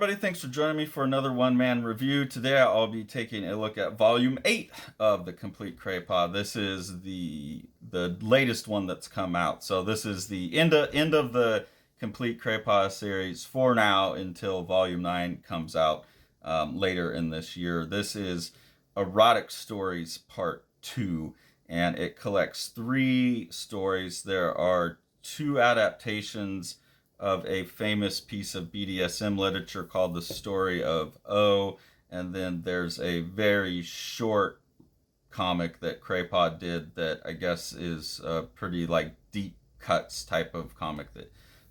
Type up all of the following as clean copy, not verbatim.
everybody, thanks for joining me for another one-man review. Today I'll be taking a look at Volume 8 of the Complete Crepax. This is the latest one that's come out. So this is the end of the Complete Crepax series for now until Volume 9 comes out later in this year. This is Erotic Stories Part 2, and it collects 3 stories. There are 2 adaptations of a famous piece of BDSM literature called The Story of O, and then there's a very short comic that Crepax did that I guess is a pretty like deep cuts type of comic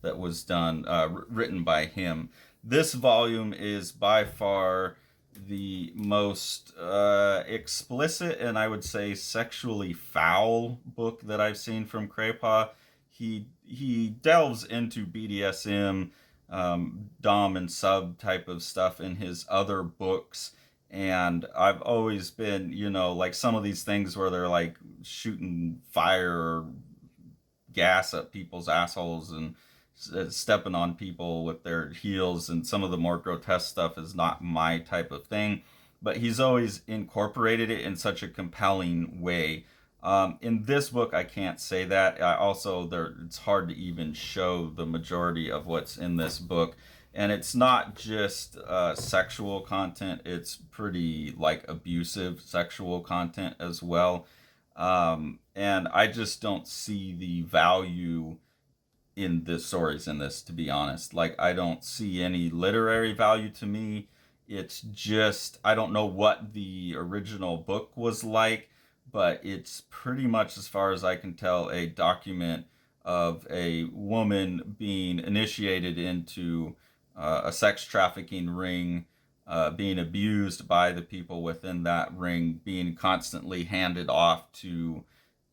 that was done, written by him. This volume is by far the most explicit and I would say sexually foul book that I've seen from Crepax. He delves into BDSM, dom and sub type of stuff in his other books, and I've always been, like some of these things where they're like shooting fire or gas at people's assholes and stepping on people with their heels, and some of the more grotesque stuff is not my type of thing, but he's always incorporated it in such a compelling way. In this book, I can't say that. It's hard to even show the majority of what's in this book. And it's not just sexual content, it's pretty like abusive sexual content as well. And I just don't see the value in the stories in this, to be honest. Like, I don't see any literary value to me. It's just, I don't know what the original book was like, but it's pretty much, as far as I can tell, a document of a woman being initiated into a sex trafficking ring, being abused by the people within that ring, being constantly handed off to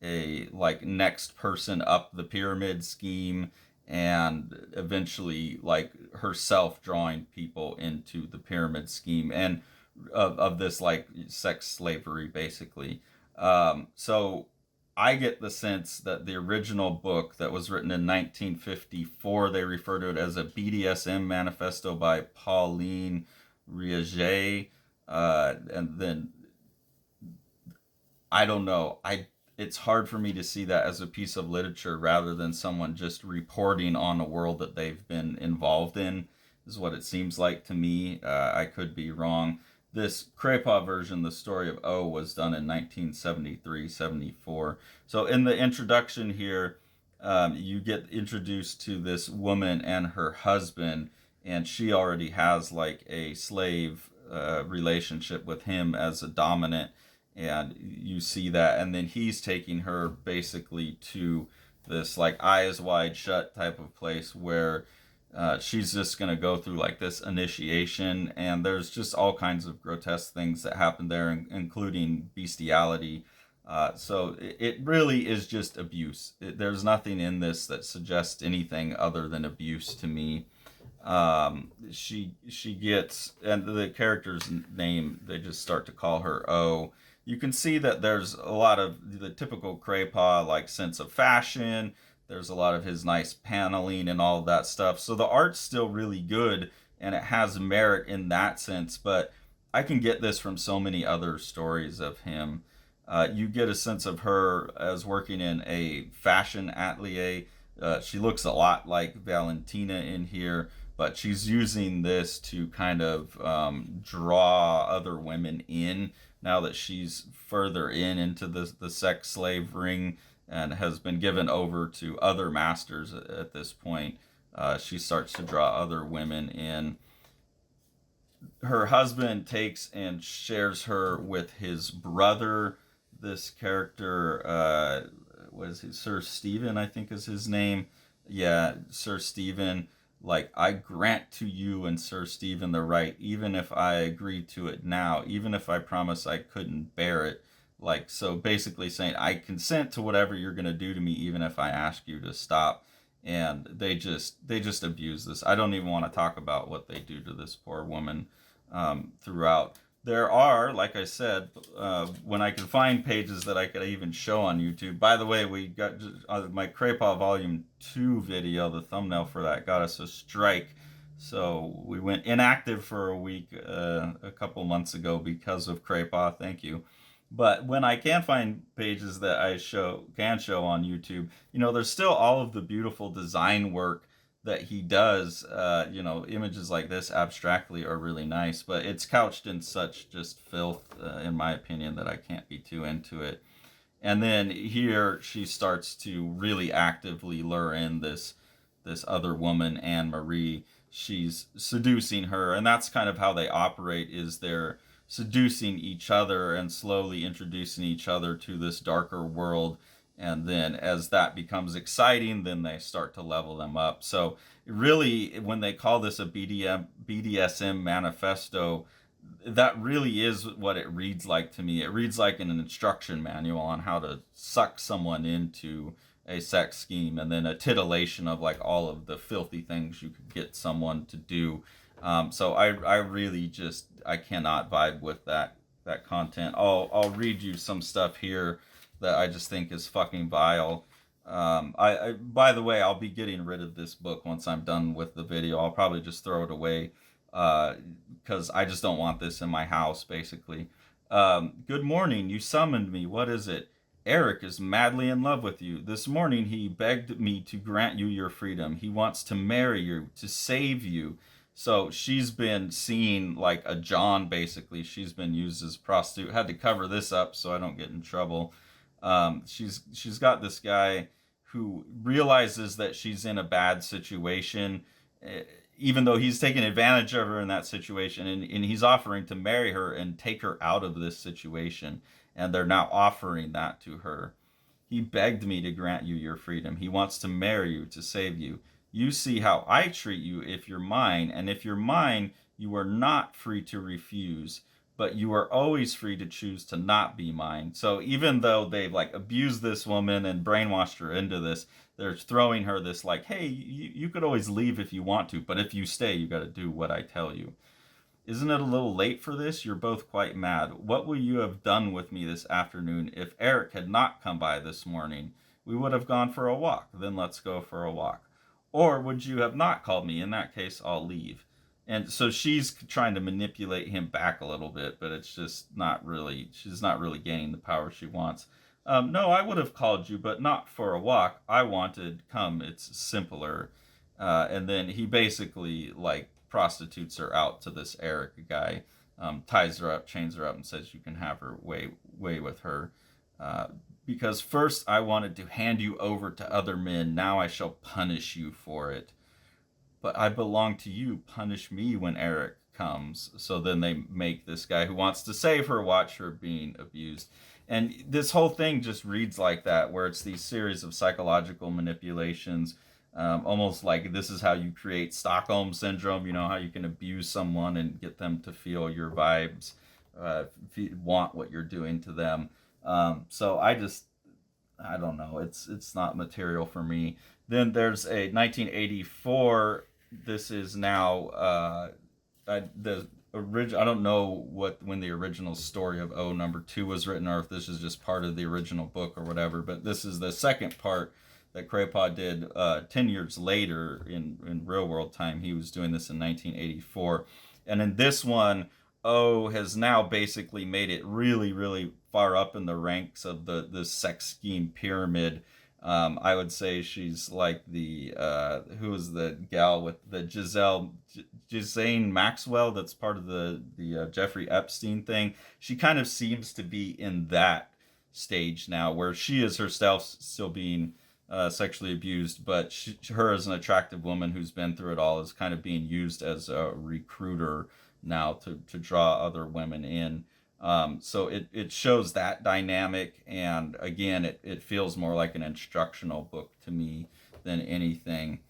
a like next person up the pyramid scheme, and eventually like herself drawing people into the pyramid scheme and of this like sex slavery basically. So I get the sense that the original book that was written in 1954, they refer to it as a BDSM manifesto by Pauline Riaget. And then I don't know. It's hard for me to see that as a piece of literature rather than someone just reporting on a world that they've been involved in, is what it seems like to me. I could be wrong. This Crepax version, The Story of O, was done in 1973-74. So in the introduction here, you get introduced to this woman and her husband, and she already has like a slave relationship with him as a dominant, and you see that, and then he's taking her basically to this like eyes wide shut type of place where she's just going to go through like this initiation, and there's just all kinds of grotesque things that happen there, including bestiality. So it really is just abuse. There's nothing in this that suggests anything other than abuse to me. She gets, and the character's name, they just start to call her O. You can see that there's a lot of the typical Crepax like sense of fashion. There's a lot of his nice paneling and all of that stuff. So the art's still really good and it has merit in that sense, but I can get this from so many other stories of him. You get a sense of her as working in a fashion atelier. She looks a lot like Valentina in here, but she's using this to kind of draw other women in now that she's further into the sex slave ring and has been given over to other masters at this point. She starts to draw other women in. Her husband takes and shares her with his brother. This character, was he Sir Stephen, I think is his name. Yeah, Sir Stephen. Like, I grant to you and Sir Stephen the right, even if I agree to it now, even if I promise I couldn't bear it. Like, so basically saying, I consent to whatever you're going to do to me, even if I ask you to stop. And they just abuse this. I don't even want to talk about what they do to this poor woman throughout. There are, like I said, when I can find pages that I could even show on YouTube. By the way, we got my Crepax Volume 2 video, the thumbnail for that got us a strike. So we went inactive for a week a couple months ago because of Crepaw. Thank you. But when I can find pages that I can show on YouTube, there's still all of the beautiful design work that he does. Images like this abstractly are really nice, but it's couched in such just filth, in my opinion, that I can't be too into it. And then here she starts to really actively lure in this other woman, Anne Marie. She's seducing her, and that's kind of how they operate. Is they're seducing each other and slowly introducing each other to this darker world. And then as that becomes exciting, then they start to level them up. So really, when they call this a BDSM manifesto, that really is what it reads like to me. It reads like an instruction manual on how to suck someone into a sex scheme, and then a titillation of like all of the filthy things you could get someone to do. So I really just I cannot vibe with that content. I'll read you some stuff here that I just think is fucking vile. I by the way, I'll be getting rid of this book once I'm done with the video. I'll probably just throw it away because I just don't want this in my house, basically. Good morning. You summoned me. What is it? Eric is madly in love with you. This morning he begged me to grant you your freedom. He wants to marry you, to save you. So she's been seen like a John, basically. She's been used as a prostitute. Had to cover this up so I don't get in trouble. She's got this guy who realizes that she's in a bad situation, even though he's taking advantage of her in that situation, and he's offering to marry her and take her out of this situation, and they're now offering that to her. He begged me to grant you your freedom. He wants to marry you, to save you. You see how I treat you if you're mine, and if you're mine, you are not free to refuse, but you are always free to choose to not be mine. So even though they've like abused this woman and brainwashed her into this, they're throwing her this like, hey, you could always leave if you want to, but if you stay, you got to do what I tell you. Isn't it a little late for this? You're both quite mad. What would you have done with me this afternoon if Eric had not come by this morning? We would have gone for a walk. Then let's go for a walk. Or would you have not called me? In that case, I'll leave. And so she's trying to manipulate him back a little bit, but it's just not really, she's not really gaining the power she wants. No, I would have called you, but not for a walk. I wanted, come, it's simpler. And then he basically, like, prostitutes her out to this Eric guy, ties her up, chains her up, and says you can have her way with her. Because first I wanted to hand you over to other men, now I shall punish you for it. But I belong to you, punish me when Eric comes. So then they make this guy who wants to save her watch her being abused. And this whole thing just reads like that, where it's these series of psychological manipulations, almost like this is how you create Stockholm syndrome, how you can abuse someone and get them to feel your vibes, if you want what you're doing to them. So I don't know. It's not material for me. Then there's a 1984. This is now the original. I don't know when the original story of O number 2 was written, or if this is just part of the original book or whatever. But this is the second part that Crepaw did 10 years later in real world time. He was doing this in 1984, and in this one, O has now basically made it really, really far up in the ranks of the sex scheme pyramid. I would say she's like the who is the gal with the Ghislaine Maxwell, that's part of the Jeffrey Epstein thing. She kind of seems to be in that stage now, where she is herself still being sexually abused, but her as an attractive woman who's been through it all is kind of being used as a recruiter now to draw other women in. So it shows that dynamic, and again, it feels more like an instructional book to me than anything.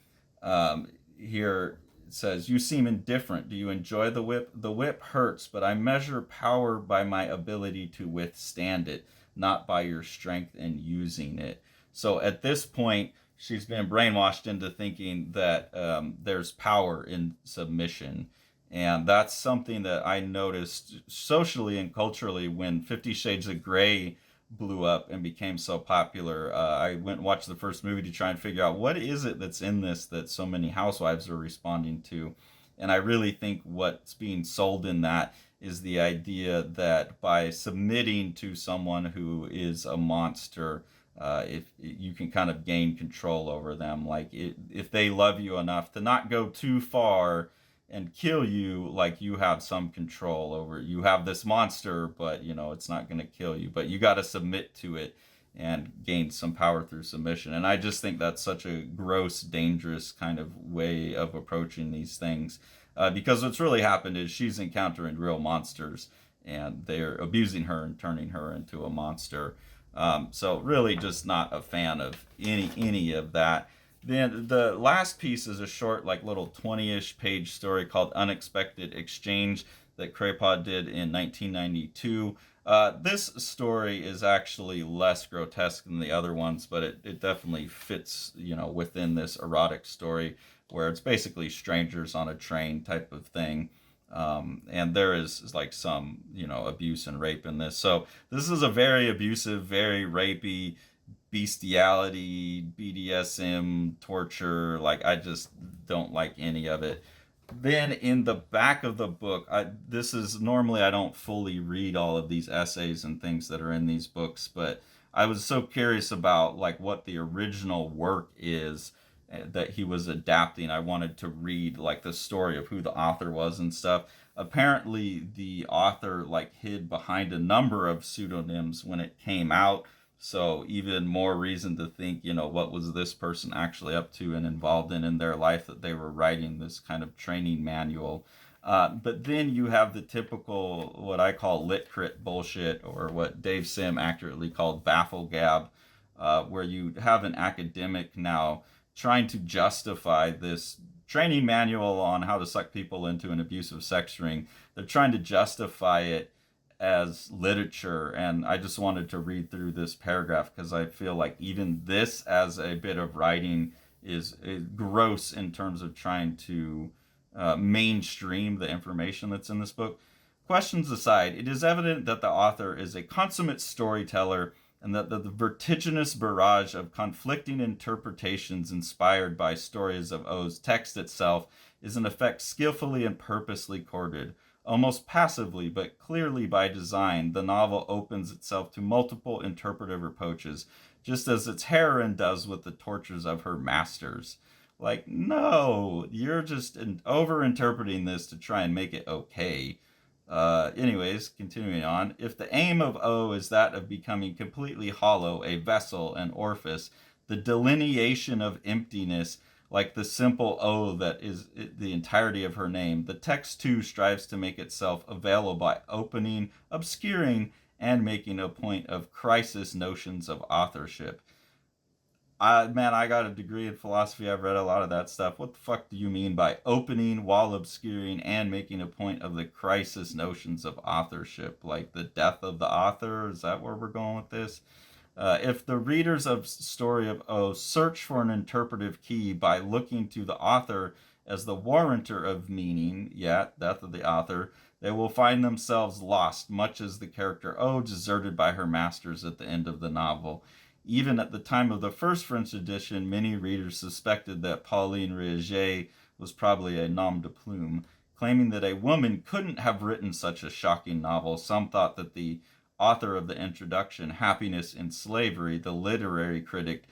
Here it says, you seem indifferent. Do you enjoy the whip? The whip hurts, but I measure power by my ability to withstand it, not by your strength in using it. So at this point, she's been brainwashed into thinking that there's power in submission. And that's something that I noticed socially and culturally when 50 Shades of Grey blew up and became so popular. I went and watched the first movie to try and figure out what is it that's in this that so many housewives are responding to. And I really think what's being sold in that is the idea that by submitting to someone who is a monster, if you can kind of gain control over them, like if they love you enough to not go too far and kill you, like you have some control over. You have this monster, but you know it's not going to kill you, but you got to submit to it and gain some power through submission. And I just think that's such a gross, dangerous kind of way of approaching these things. Because what's really happened is she's encountering real monsters and they're abusing her and turning her into a monster. So really just not a fan of any of that. Then the last piece is a short, like little 20-ish page story called Unexpected Exchange that Crepax did in 1992. This story is actually less grotesque than the other ones, but it definitely fits, you know, within this erotic story where it's basically strangers on a train type of thing. And there is like some, you know, abuse and rape in this. So this is a very abusive, very rapey, bestiality, BDSM, torture. Like, I just don't like any of it. Then in the back of the book, this is normally I don't fully read all of these essays and things that are in these books, but I was so curious about like what the original work is that he was adapting. I wanted to read like the story of who the author was and stuff. Apparently, the author like hid behind a number of pseudonyms when it came out. So even more reason to think, you know, what was this person actually up to and involved in their life that they were writing this kind of training manual. But then you have the typical, what I call lit crit bullshit, or what Dave Sim accurately called baffle gab, where you have an academic now trying to justify this training manual on how to suck people into an abusive sex ring. They're trying to justify it as literature, and I just wanted to read through this paragraph because I feel like even this as a bit of writing is gross in terms of trying to mainstream the information that's in this book. Questions aside, it is evident that the author is a consummate storyteller and that the vertiginous barrage of conflicting interpretations inspired by stories of O's text itself is in effect skillfully and purposely courted. Almost passively, but clearly by design, the novel opens itself to multiple interpretive approaches, just as its heroine does with the tortures of her masters. Like, no, you're just over-interpreting this to try and make it okay. Anyways, continuing on, if the aim of O is that of becoming completely hollow, a vessel, an orifice, the delineation of emptiness, like the simple O that is the entirety of her name, the text too strives to make itself available by opening, obscuring, and making a point of crisis notions of authorship. Man, I got a degree in philosophy. I've read a lot of that stuff. What the fuck do you mean by opening while obscuring and making a point of the crisis notions of authorship? Like the death of the author? Is that where we're going with this? If the readers of Story of O search for an interpretive key by looking to the author as the warranter of meaning, death of the author, they will find themselves lost, much as the character O deserted by her masters at the end of the novel. Even at the time of the first French edition, many readers suspected that Pauline Réger was probably a nom de plume. Claiming that a woman couldn't have written such a shocking novel, some thought that the author of the introduction, Happiness in Slavery, the literary critic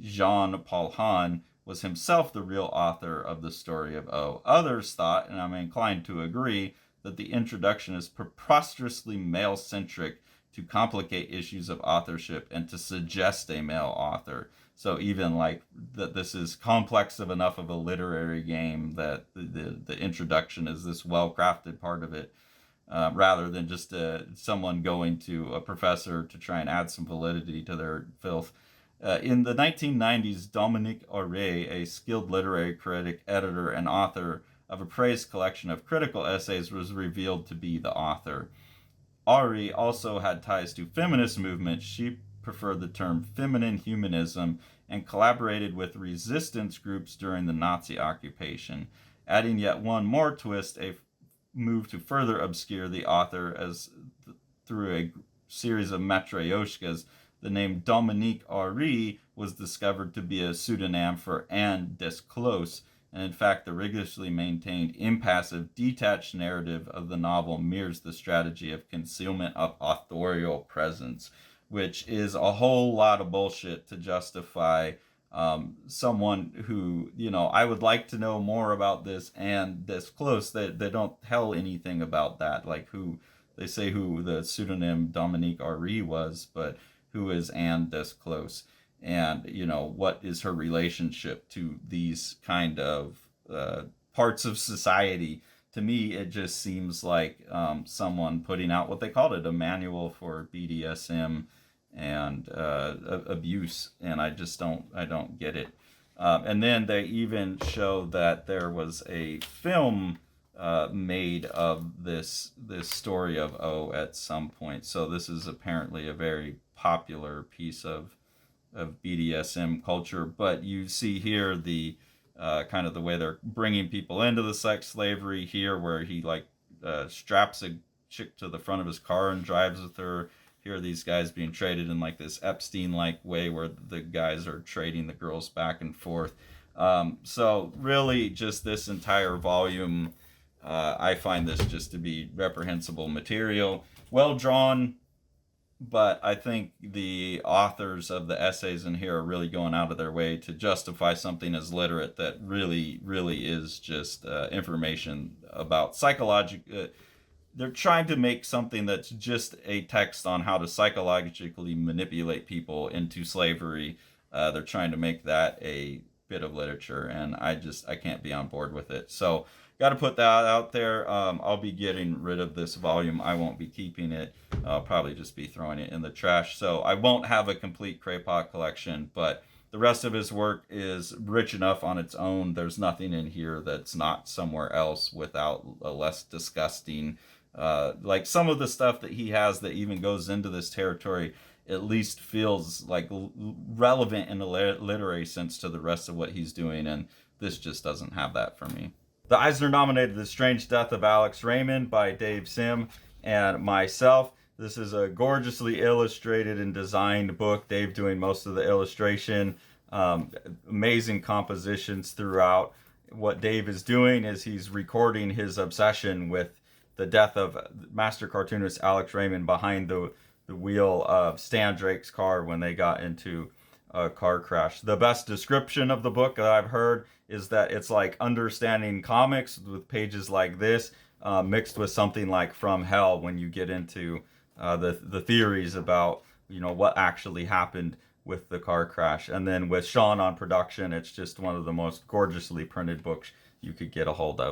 Jean-Paul Hahn, was himself the real author of the Story of O. Others thought, and I'm inclined to agree, that the introduction is preposterously male-centric to complicate issues of authorship and to suggest a male author. So even like that this is complex enough of a literary game that the introduction is this well-crafted part of it. Rather than just someone going to a professor to try and add some validity to their filth. In the 1990s, Dominique Auré, a skilled literary critic, editor, and author of a praised collection of critical essays, was revealed to be the author. Auré also had ties to feminist movements. She preferred the term feminine humanism and collaborated with resistance groups during the Nazi occupation. Adding yet one more twist, a move to further obscure the author as through a series of matryoshkas, the name Dominique Auré was discovered to be a pseudonym for Anne Desclose, and in fact, the rigorously maintained, impassive, detached narrative of the novel mirrors the strategy of concealment of authorial presence, which is a whole lot of bullshit to justify someone who, I would like to know more about this and this close. They don't tell anything about that, like who they say who the pseudonym Dominique Ari was, but who is Anne this close, and what is her relationship to these kind of parts of society. To me, it just seems like someone putting out what they called it, a manual for BDSM and abuse, and I don't get it. And then they even show that there was a film made of this story of O at some point. So this is apparently a very popular piece of BDSM culture. But you see here the kind of the way they're bringing people into the sex slavery here, where he like straps a chick to the front of his car and drives with her. Here are these guys being traded in like this Epstein-like way, where the guys are trading the girls back and forth. So really, just this entire volume, I find this just to be reprehensible material. Well drawn, but I think the authors of the essays in here are really going out of their way to justify something as literate that really, really is just information about psychological. They're trying to make something that's just a text on how to psychologically manipulate people into slavery. They're trying to make that a bit of literature, and I can't be on board with it. So got to put that out there. I'll be getting rid of this volume. I won't be keeping it. I'll probably just be throwing it in the trash. So I won't have a complete Crepax collection, but the rest of his work is rich enough on its own. There's nothing in here that's not somewhere else without a less disgusting. Like some of the stuff that he has that even goes into this territory at least feels like relevant in a literary sense to the rest of what he's doing, and this just doesn't have that for me. The Eisner nominated The Strange Death of Alex Raymond by Dave Sim and myself. This is a gorgeously illustrated and designed book. Dave doing most of the illustration. Amazing compositions throughout. What Dave is doing is he's recording his obsession with the death of master cartoonist Alex Raymond behind the wheel of Stan Drake's car when they got into a car crash. The best description of the book that I've heard is that it's like understanding comics with pages like this mixed with something like From Hell, when you get into the theories about what actually happened with the car crash. And then with Sean on production, it's just one of the most gorgeously printed books you could get a hold of.